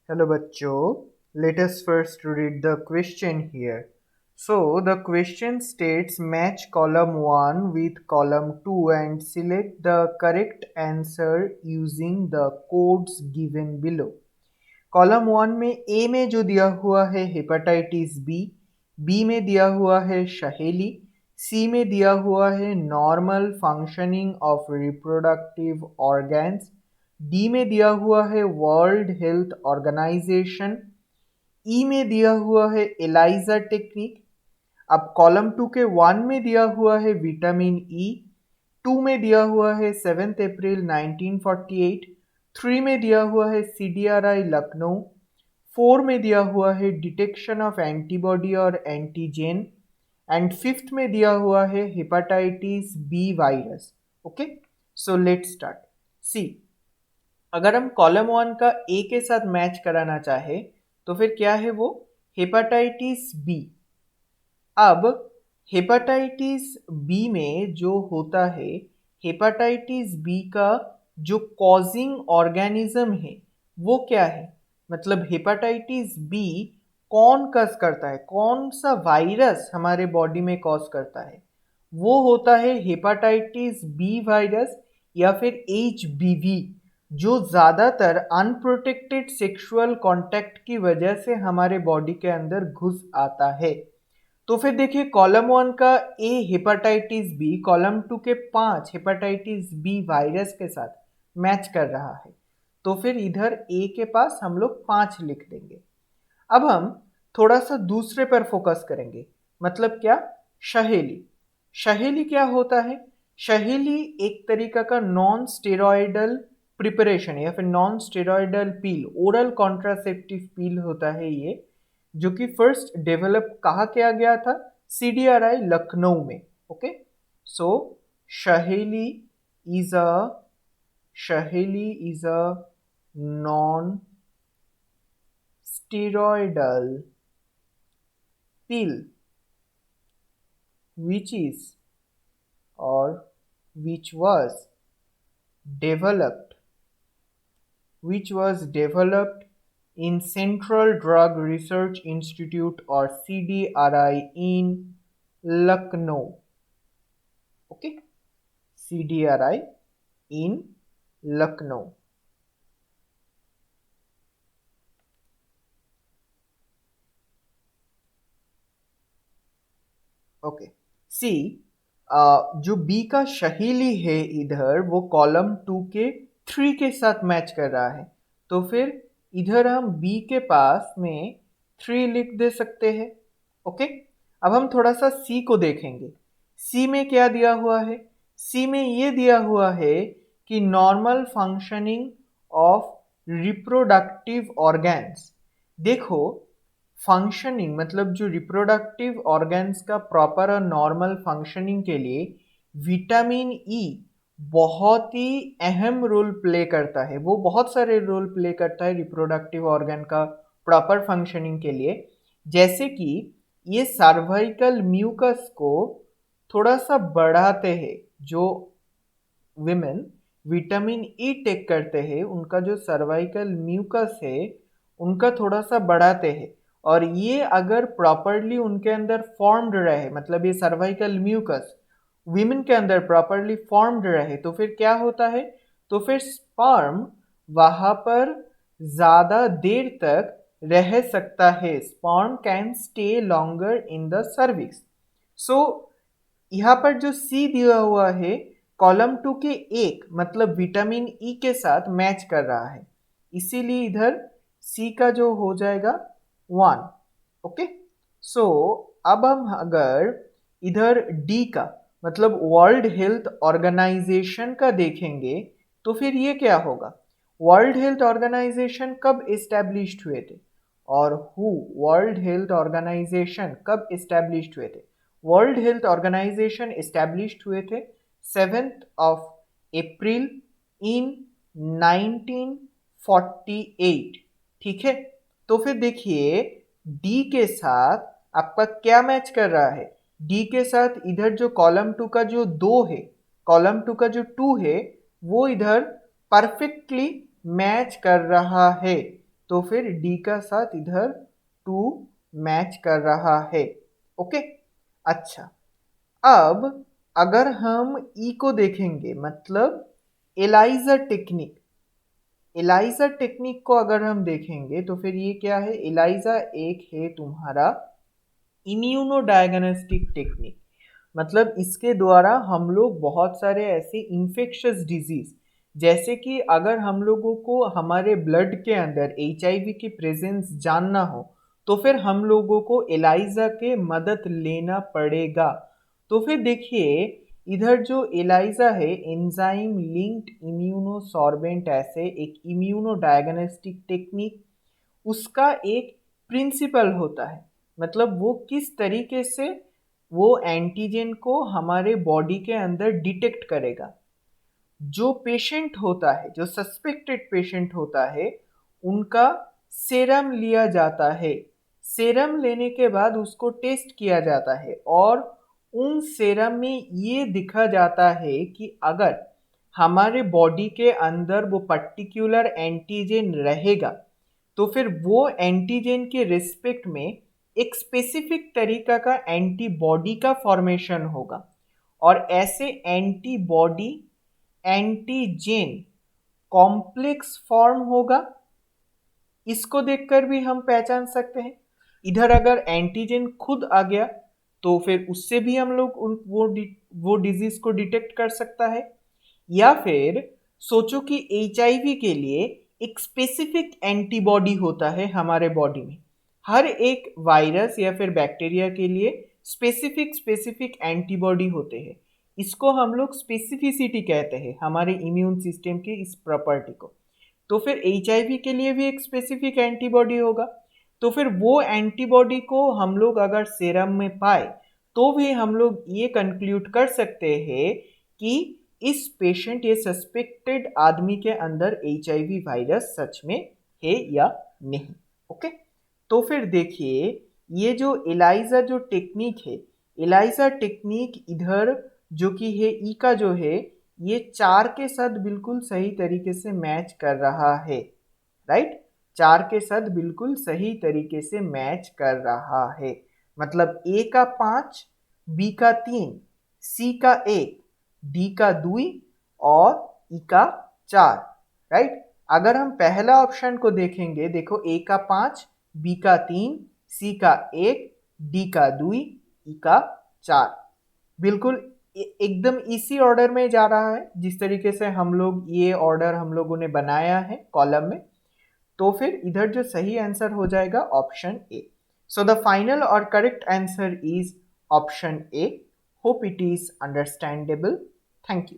Hello bachcho, let us first read the question here. So the question states match column 1 with column 2 and select the correct answer using the codes given below. Column 1 में ए में जो दिया हुआ है hepatitis B, B में दिया हुआ है शहेली, सी में दिया हुआ है normal functioning of reproductive organs, D में दिया हुआ है वर्ल्ड हेल्थ ऑर्गेनाइजेशन, ई में दिया हुआ है एलाइजा टेक्निक। अब कॉलम 2 के 1 में दिया हुआ है विटामिन ई, 2 में दिया हुआ है 7 अप्रैल 1948, 3 में दिया हुआ है CDRI लखनऊ, 4 में दिया हुआ है डिटेक्शन ऑफ एंटीबॉडी और एंटीजेन एंड फिफ्थ में दिया हुआ है hepatitis B virus. Okay, so let's start. See, अगर हम कॉलम 1 का ए के साथ मैच कराना चाहे तो फिर क्या है वो हेपेटाइटिस बी। अब हेपेटाइटिस बी में जो होता है, हेपेटाइटिस बी का जो कॉजिंग ऑर्गेनिज्म है वो क्या है, मतलब हेपेटाइटिस बी कौन कस करता है, कौन सा वायरस हमारे बॉडी में कॉज करता है, वो होता है हेपेटाइटिस बी वायरस या फिर HBV, जो ज़्यादातर अनप्रोटेक्टेड सेक्सुअल कांटेक्ट की वजह से हमारे बॉडी के अंदर घुस आता है। तो फिर देखिए कॉलम 1 का ए हेपेटाइटिस बी कॉलम 2 के 5 हेपेटाइटिस बी वायरस के साथ मैच कर रहा है, तो फिर इधर ए के पास हम लोग 5 लिख देंगे। अब हम थोड़ा सा दूसरे पर फोकस करेंगे, मतलब क्या, शहेली। शहेली क्या होता है? शहेली एक तरीका का नॉन स्टेरॉयडल प्रिपरेशन या फिर नॉन स्टेरॉयडल पील, ओरल कॉन्ट्रासेप्टिव पील होता है ये, जो कि फर्स्ट डेवलप कहाँ किया गया था? CDRI लखनऊ में। Okay, so Saheli is a Saheli is a non steroidal pill which is or which was developed in Central Drug Research Institute or CDRI in Lucknow. Okay, CDRI in Lucknow. Okay, see, जो B का शहीली है इधर वो column 2 के 3 के साथ match कर रहा है, तो फिर इधर हम बी के पास में 3 लिख दे सकते हैं। ओके, अब हम थोड़ा सा सी को देखेंगे। सी में क्या दिया हुआ है? सी में ये दिया हुआ है कि normal functioning of reproductive organs. देखो, फंक्शनिंग मतलब जो रिप्रोडक्टिव ऑर्गन्स का प्रॉपर और नॉर्मल फंक्शनिंग के लिए विटामिन ई बहुत ही अहम रोल प्ले करता है। वो बहुत सारे रोल प्ले करता है रिप्रोडक्टिव ऑर्गन का प्रॉपर फंक्शनिंग के लिए, जैसे कि ये सर्वाइकल म्यूकस को थोड़ा सा बढ़ाते हैं। जो विमेन विटामिन ई टेक करते हैं उनका जो सर्वाइकल म्यूकस है उनका थोड़ा सा बढ़ाते हैं, और ये अगर प्रॉपरली उनके अंदर फॉर्म्ड रहे, मतलब ये सर्वाइकल म्यूकस विमेन के अंदर प्रॉपरली फॉर्म्ड रहे, तो फिर क्या होता है? तो फिर स्पर्म वहां पर ज़्यादा देर तक रह सकता है। Sperm can stay longer in the cervix. So यहाँ पर जो सी दिया हुआ है कॉलम 2 के 1 मतलब विटामिन ई के साथ मैच कर रहा है, इसीलिए इधर सी का जो हो जाएगा 1। ओके, सो अब हम अगर इधर डी का मतलब वर्ल्ड हेल्थ ऑर्गेनाइजेशन का देखेंगे तो फिर ये क्या होगा? वर्ल्ड हेल्थ ऑर्गेनाइजेशन कब इस्टेब्लिश्ड हुए थे, और हु वर्ल्ड हेल्थ ऑर्गेनाइजेशन कब इस्टेब्लिश्ड हुए थे? वर्ल्ड हेल्थ ऑर्गेनाइजेशन इस्टेब्लिश्ड हुए थे 7 अप्रैल इन 1948। ठीक है, तो फिर देखिए डी के साथ आपका क्या मैच कर रहा है? डी के साथ इधर जो कॉलम 2 का जो 2 है, कॉलम 2 का जो 2 है वो इधर परफेक्टली मैच कर रहा है। तो फिर डी का साथ इधर 2 मैच कर रहा है। ओके, अच्छा, अब अगर हम ई को देखेंगे, मतलब एलाइजा टेक्निक, एलाइजा टेक्निक को अगर हम देखेंगे तो फिर ये क्या है? एलाइजा एक है तुम्हारा इम्यूनो डायग्नोस्टिक टेक्निक, मतलब इसके द्वारा हम लोग बहुत सारे ऐसे इन्फेक्शियस डिजीज, जैसे कि अगर हम लोगों को हमारे ब्लड के अंदर HIV की प्रेजेंस जानना हो तो फिर हम लोगों को एलाइजा के मदद लेना पड़ेगा। तो फिर देखिए, इधर जो एलाइजा है, एंजाइम लिंक्ड इम्यूनोसॉर्बेंट ऐसे एक इम्यूनो डायग्नोस्टिक टेक्निक, उसका एक प्रिंसिपल होता है, मतलब वो किस तरीके से वो एंटीजन को हमारे बॉडी के अंदर डिटेक्ट करेगा। जो पेशेंट होता है, जो सस्पेक्टेड पेशेंट होता है, उनका सेरम लिया जाता है। सेरम लेने के बाद उसको टेस्ट किया जाता है और उन सेरम में ये दिखा जाता है कि अगर हमारे बॉडी के अंदर वो पर्टिकुलर एंटीजन रहेगा तो फिर वो एंटीजन के रिस्पेक्ट में एक स्पेसिफिक तरीका का एंटीबॉडी का फॉर्मेशन होगा और ऐसे एंटीबॉडी एंटीजेन कॉम्प्लेक्स फॉर्म होगा। इसको देखकर भी हम पहचान सकते हैं। इधर अगर एंटीजन खुद आ गया तो फिर उससे भी हम लोग वो डिजीज को डिटेक्ट कर सकता है। या फिर सोचो कि HIV के लिए एक स्पेसिफिक एंटीबॉडी होता है हमारे बॉडी में। हर एक वायरस या फिर बैक्टीरिया के लिए स्पेसिफिक एंटीबॉडी होते हैं। इसको हम लोग स्पेसिफिसिटी कहते हैं, हमारे इम्यून सिस्टम की इस प्रॉपर्टी को। तो फिर HIV के लिए भी एक स्पेसिफिक एंटीबॉडी होगा। तो फिर वो एंटीबॉडी को हम लोग अगर सीरम में पाए तो भी हम लोग ये कंक्लूड कर सकते हैं कि इस पेशेंट, ये सस्पेक्टेड आदमी के अंदर HIV वायरस सच में है या नहीं। ओके, तो फिर देखिए, ये जो एलाइजा जो टेक्निक है, एलाइजा टेक्निक इधर जो कि है ई का जो है, ये 4 के साथ बिल्कुल सही तरीके से मैच कर रहा है। राइट, 4 के साथ बिल्कुल सही तरीके से मैच कर रहा है, मतलब ए का 5, बी का 3, सी का 1, डी का 2 और ई का 4। राइट, अगर हम पहला ऑप्शन को देखेंगे, देखो ए का 5, बी का 3, सी का 1, डी का 2, ई का 4, बिल्कुल एकदम इसी ऑर्डर में जा रहा है जिस तरीके से हम लोग ये ऑर्डर हम लोगों ने बनाया है कॉलम में। तो फिर इधर जो सही आंसर हो जाएगा option A. So the final और correct answer is option A. Hope it is understandable. Thank you.